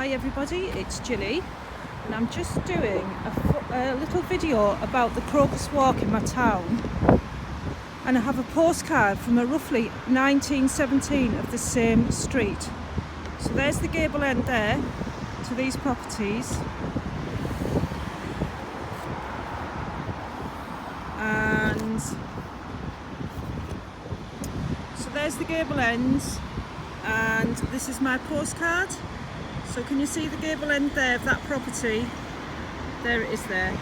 Hi everybody, it's Gilly and I'm just doing a little video about the Crocus Walk in my town, and I have a postcard from a roughly 1917 of the same street. So there's the gable end there to these properties, and so there's the gable ends, and this is my postcard. So can you see the gable end there of that property? There it is there.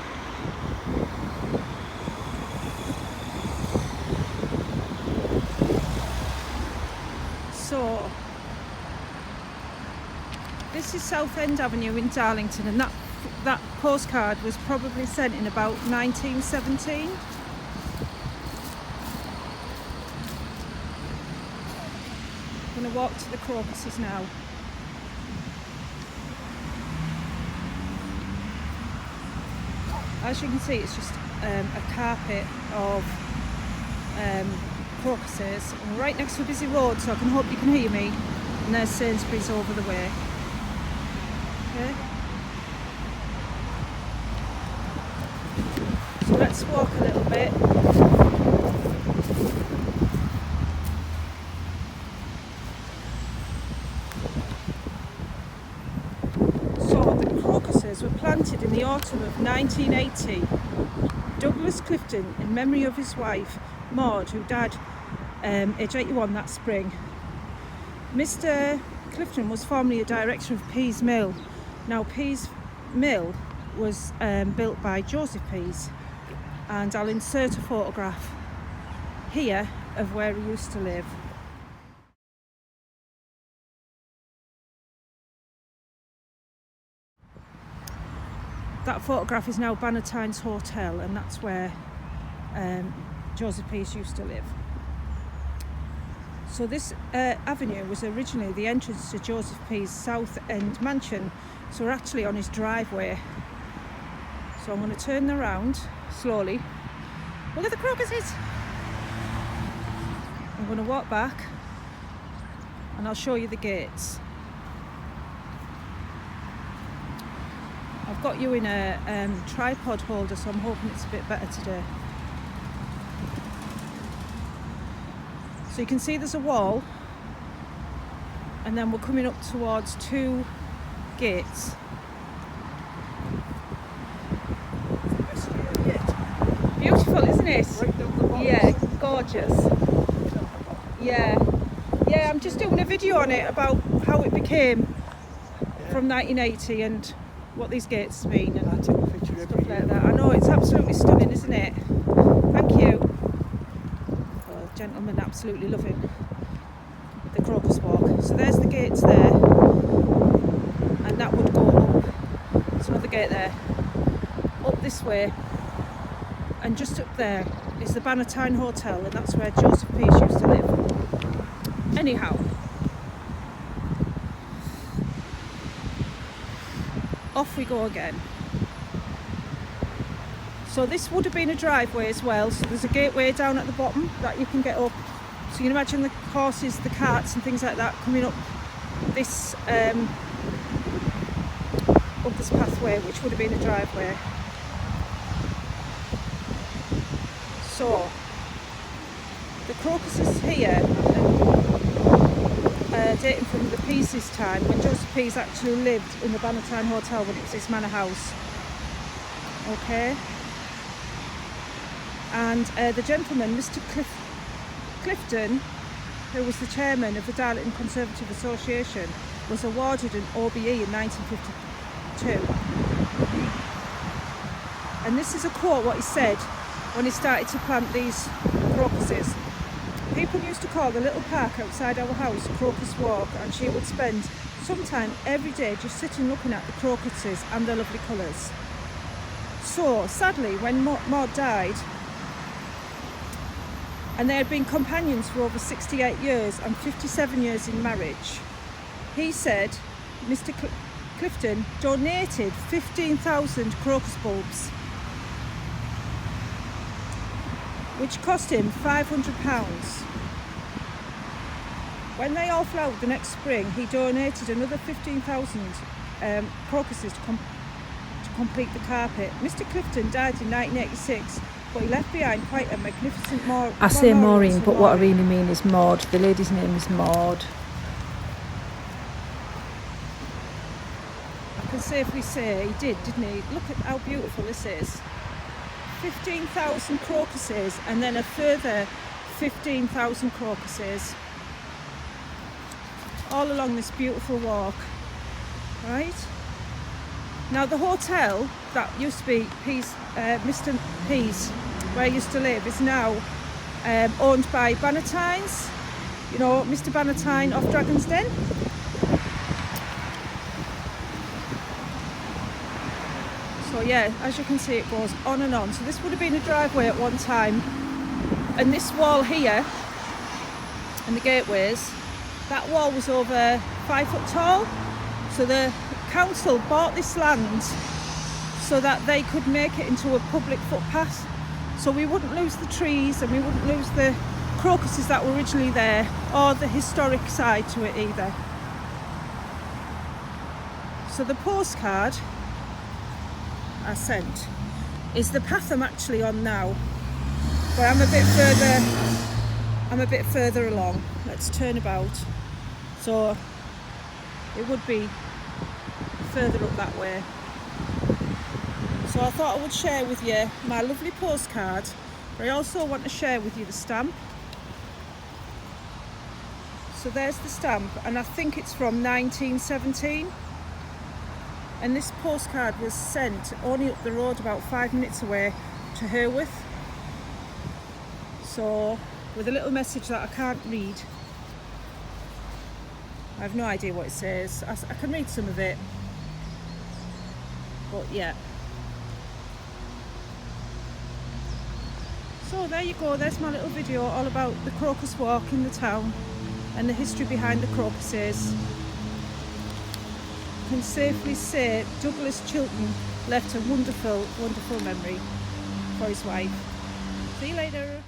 So this is Southend Avenue in Darlington, and that postcard was probably sent in about 1917. I'm going to walk to the crocuses now. As you can see, it's just a carpet of crocuses, and right next to a busy road, so I can hope you can hear me. And there's Sainsbury's over the way. Okay. So let's walk a little bit. Were planted in the autumn of 1980. Douglas Clifton, in memory of his wife Maud, who died age 81 that spring. Mr. Clifton was formerly a director of Pease Mill. Now Pease Mill was built by Joseph Pease, and I'll insert a photograph here of where he used to live. That photograph is now Bannatyne's Hotel, and that's where Joseph Pease used to live. So this avenue was originally the entrance to Joseph Pease' South End mansion. So we're actually on his driveway. So I'm going to turn around slowly. Look at the crocuses! I'm going to walk back and I'll show you the gates. I've got you in a tripod holder, so I'm hoping it's a bit better today. So you can see there's a wall, and then we're coming up towards two gates. Beautiful, isn't it? Yeah, gorgeous. Yeah, I'm just doing a video on it about how it became from 1980 and what these gates mean and stuff like that. I know, it's absolutely stunning, isn't it? Thank you. Oh, gentlemen absolutely loving the Crocus Walk. So there's the gates there, and that would go up. There's another gate there. Up this way, and just up there is the Bannatyne Hotel, and that's where Joseph Pease used to live. Anyhow, off we go again. So this would have been a driveway as well, so there's a gateway down at the bottom that you can get up. So you can imagine the horses, the carts and things like that coming up this pathway, which would have been a driveway. So the crocuses here, dating from the Pease's time, when Joseph Pease actually lived in the Bannatyne Hotel when it was his manor house. Okay. And the gentleman, Mr. Clifton, who was the chairman of the Darlington Conservative Association, was awarded an OBE in 1952. And this is a quote what he said when he started to plant these crocuses. People used to call the little park outside our house Crocus Walk, and she would spend some time every day just sitting looking at the crocuses and their lovely colours. So sadly, when Maud died, and they had been companions for over 68 years and 57 years in marriage, he said Mr. Clifton donated 15,000 crocus bulbs, which cost him £500. When they all flowered the next spring, he donated another 15,000 crocuses to complete the carpet. Mr. Clifton died in 1986, but he left behind quite a magnificent I say Maureen, but what I Maureen. really mean is Maud. The lady's name is Maud. I can safely say he did, didn't he? Look at how beautiful this is. 15,000 crocuses and then a further 15,000 crocuses all along this beautiful walk, right? Now the hotel that used to be Mr. Pease, where I used to live, is now owned by Bannatynes. You know, Mr. Bannatyne off Dragon's Den. So yeah, as you can see, it goes on and on. So this would have been a driveway at one time, and this wall here and the gateways, that wall was over 5 foot tall. So the council bought this land so that they could make it into a public footpath, so we wouldn't lose the trees and we wouldn't lose the crocuses that were originally there, or the historic side to it either. So the postcard I sent is the path I'm actually on now, but I'm a bit further along. Let's turn about. So it would be further up that way. So I thought I would share with you my lovely postcard, but I also want to share with you the stamp. So there's the stamp, and I think it's from 1917. And this postcard was sent only up the road about 5 minutes away to Herworth. So with a little message that I can't read. I have no idea what it says. I can read some of it, but yeah. So there you go, there's my little video all about the Crocus Walk in the town and the history behind the crocuses. I can safely say Douglas Chilton left a wonderful, wonderful memory for his wife. See you later.